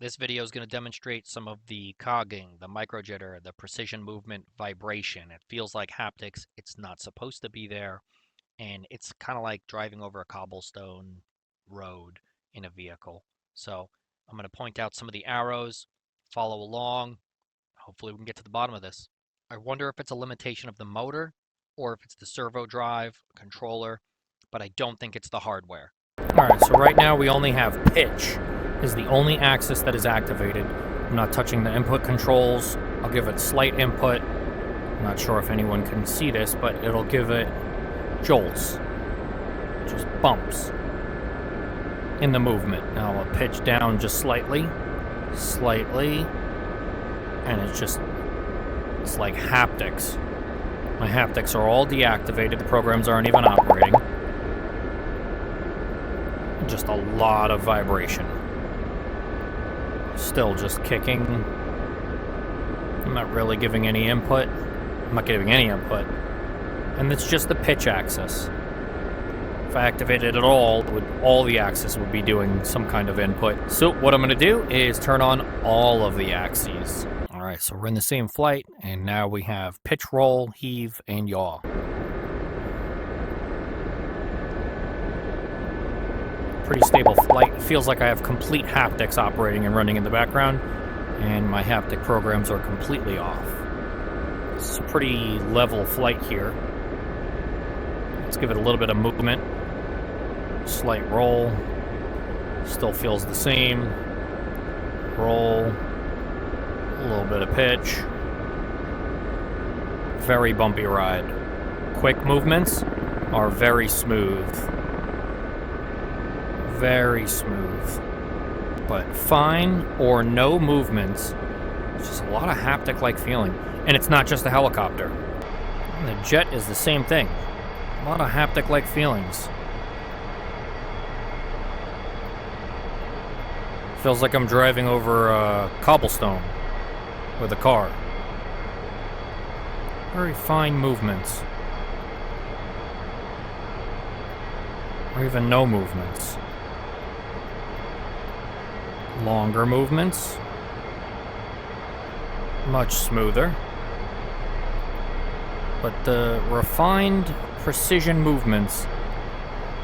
This video is going to demonstrate some of the cogging, the micro jitter, the precision movement vibration. It feels like haptics. It's not supposed to be there. And it's kind of like driving over a cobblestone road in a vehicle. So I'm going to point out some of the arrows, follow along. Hopefully we can get to the bottom of this. I wonder if it's a limitation of the motor or if it's the servo drive, controller, but I don't think it's the hardware. All right, so right now we only have pitch is the only axis that is activated. I'm not touching the input controls. I'll give it slight input. I'm not sure if anyone can see this, but it'll give it jolts, just bumps in the movement. Now I'll pitch down just slightly, and it's like haptics. My haptics are all deactivated. The programs aren't even operating. Just a lot of vibration. Still just kicking. I'm not really giving any input. I'm not giving any input. And it's just the pitch axis. If I activated it all the axes would be doing some kind of input. So what I'm going to do is turn on all of the axes. Alright, so we're in the same flight, and now we have pitch, roll, heave, and yaw. Pretty stable flight. It feels like I have complete haptics operating and running in the background, and my haptic programs are completely off. It's a pretty level flight here. Let's give it a little bit of movement. Slight roll. Still feels the same. Roll. A little bit of pitch. Very bumpy ride. Quick movements are very smooth. Very smooth. But fine or no movements, it's just a lot of haptic-like feeling. And it's not just a helicopter. And the jet is the same thing. A lot of haptic-like feelings. Feels like I'm driving over a cobblestone with a car. Very fine movements. Or even no movements. Longer movements. Much smoother. But the refined precision movements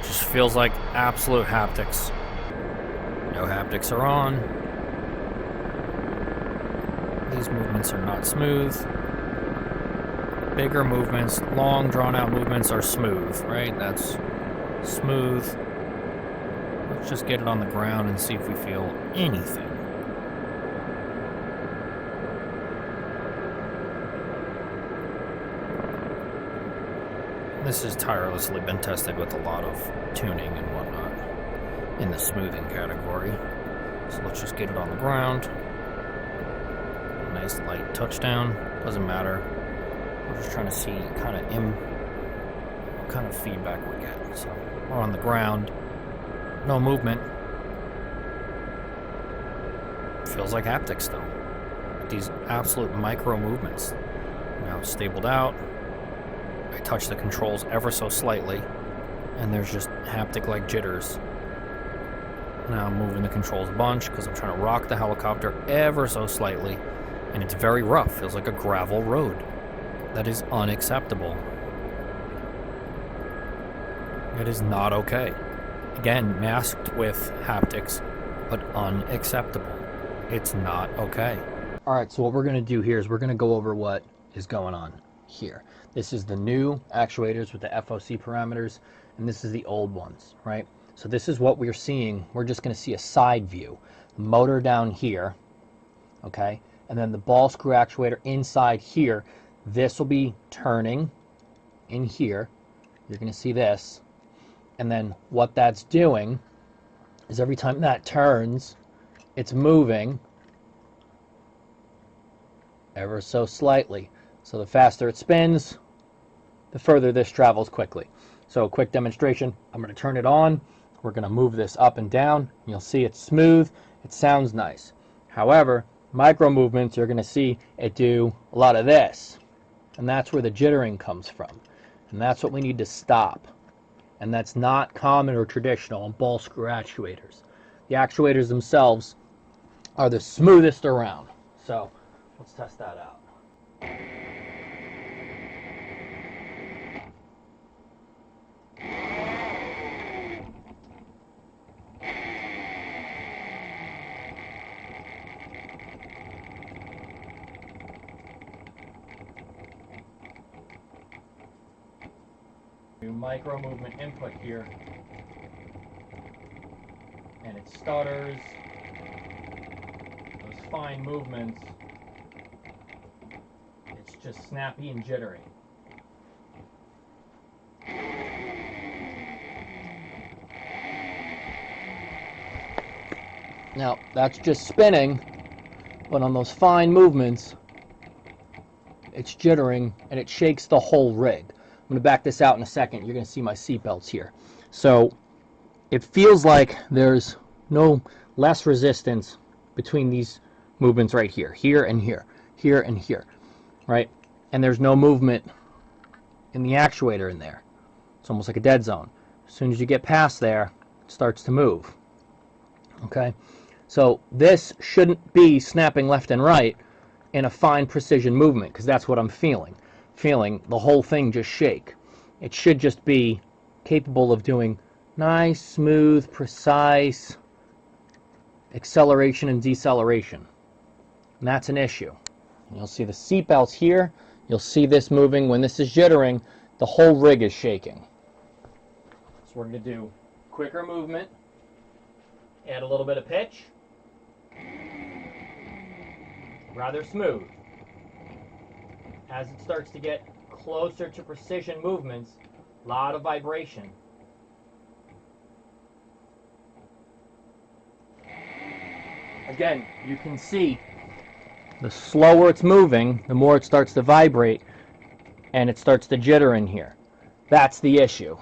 just feels like absolute haptics. No haptics are on. These movements are not smooth. Bigger movements, long drawn out movements are smooth, right? That's smooth. Let's just get it on the ground and see if we feel anything. This has tirelessly been tested with a lot of tuning and whatnot in the smoothing category. So let's just get it on the ground. Nice light touchdown. Doesn't matter. We're just trying to see what kind of feedback we get. So we're on the ground. No movement. Feels like haptics still. These absolute micro movements. Now it's stabled out. I touch the controls ever so slightly, and there's just haptic-like jitters. Now I'm moving the controls a bunch because I'm trying to rock the helicopter ever so slightly, and it's very rough. Feels like a gravel road. That is unacceptable. It is not okay. Again, masked with haptics, but unacceptable. It's not okay. All right, so what we're going to do here is we're going to go over what is going on here. This is the new actuators with the FOC parameters, and this is the old ones, right? So this is what we're seeing. We're just going to see a side view. Motor down here, okay? And then the ball screw actuator inside here. This will be turning in here. You're going to see this. And then what that's doing is every time that turns, it's moving ever so slightly. So the faster it spins, the further this travels quickly. So a quick demonstration. I'm going to turn it on. We're going to move this up and down. You'll see it's smooth. It sounds nice. However, micro movements, you're going to see it do a lot of this. And that's where the jittering comes from. And that's what we need to stop. And that's not common or traditional on ball screw actuators. The actuators themselves are the smoothest around. So let's test that out. New micro movement input here, and it stutters. Those fine movements, it's just snappy and jittery. Now that's just spinning, but on those fine movements it's jittering and it shakes the whole rig. I'm going to back this out in a second. You're going to see my seatbelts here. So it feels like there's no less resistance between these movements right here, here and here, here and here, right? And there's no movement in the actuator in there. It's almost like a dead zone. As soon as you get past there, it starts to move. Okay? So this shouldn't be snapping left and right in a fine precision movement, because that's what I'm feeling the whole thing just shake. It should just be capable of doing nice, smooth, precise acceleration and deceleration, and that's an issue. You'll see the seat belts here. You'll see this moving. When this is jittering, the whole rig is shaking. So we're going to do quicker movement, add a little bit of pitch, rather smooth. As it starts to get closer to precision movements, a lot of vibration. Again, you can see the slower it's moving, the more it starts to vibrate, and it starts to jitter in here. That's the issue.